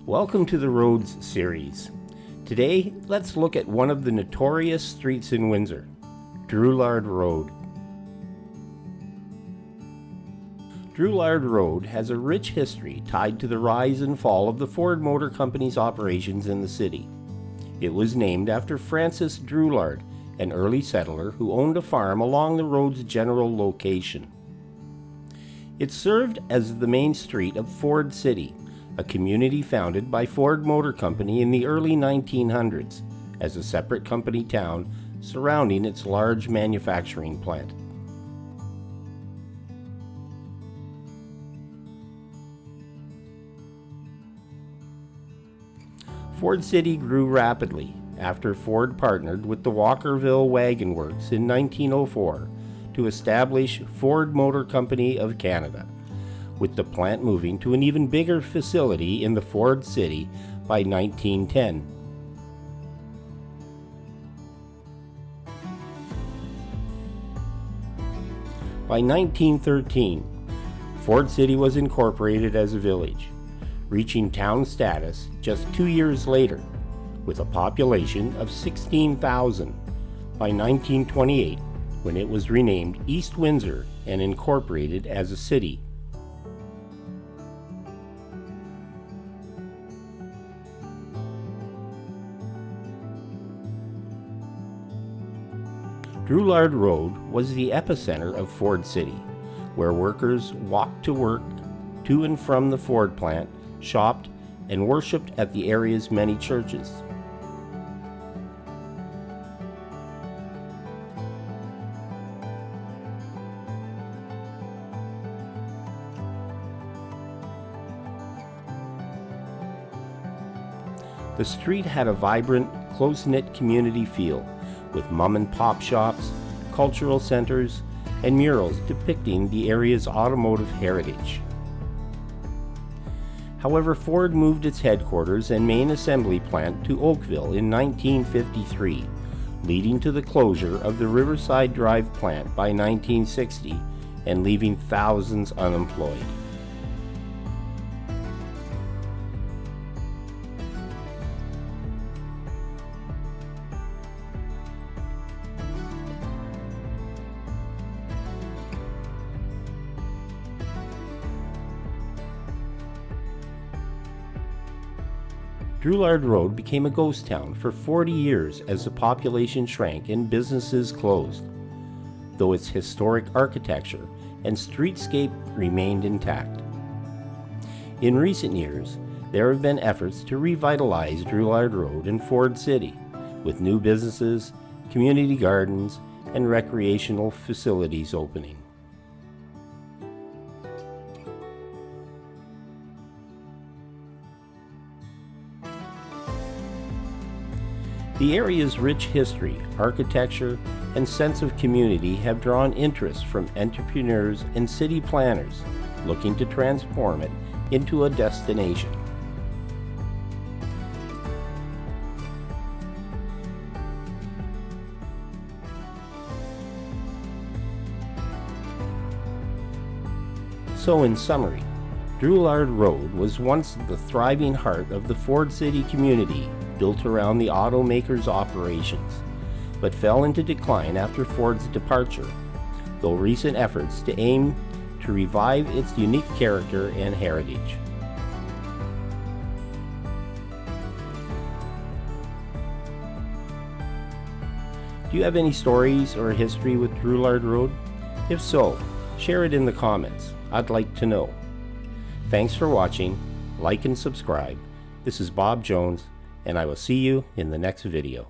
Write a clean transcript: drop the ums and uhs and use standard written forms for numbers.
Welcome to the Roads series. Today, let's look at one of the notorious streets in Windsor, Drouillard Road. Drouillard Road has a rich history tied to the rise and fall of the Ford Motor Company's operations in the city. It was named after Francis Drouillard, an early settler who owned a farm along the road's general location. It served as the main street of Ford City, a community founded by Ford Motor Company in the early 1900s as a separate company town surrounding its large manufacturing plant. Ford City grew rapidly after Ford partnered with the Walkerville Wagon Works in 1904 to establish Ford Motor Company of Canada, with the plant moving to an even bigger facility in the Ford City by 1910. By 1913, Ford City was incorporated as a village, reaching town status just 2 years later, with a population of 16,000 by 1928, when it was renamed East Windsor and incorporated as a city. Drouillard Road was the epicenter of Ford City, where workers walked to work, to and from the Ford plant, shopped, and worshipped at the area's many churches. The street had a vibrant, close-knit community feel, with mom-and-pop shops, cultural centers, and murals depicting the area's automotive heritage. However, Ford moved its headquarters and main assembly plant to Oakville in 1953, leading to the closure of the Riverside Drive plant by 1960 and leaving thousands unemployed. Drouillard Road became a ghost town for 40 years as the population shrank and businesses closed, though its historic architecture and streetscape remained intact. In recent years, there have been efforts to revitalize Drouillard Road in Ford City, with new businesses, community gardens, and recreational facilities opening. The area's rich history, architecture, and sense of community have drawn interest from entrepreneurs and city planners looking to transform it into a destination. So in summary, Drouillard Road was once the thriving heart of the Ford City community, built around the automaker's operations, but fell into decline after Ford's departure, though recent efforts to aim to revive its unique character and heritage. Do you have any stories or history with Drouillard Road? If so, share it in the comments. I'd like to know. Thanks for watching. Like and subscribe. This is Bob Jones, and I will see you in the next video.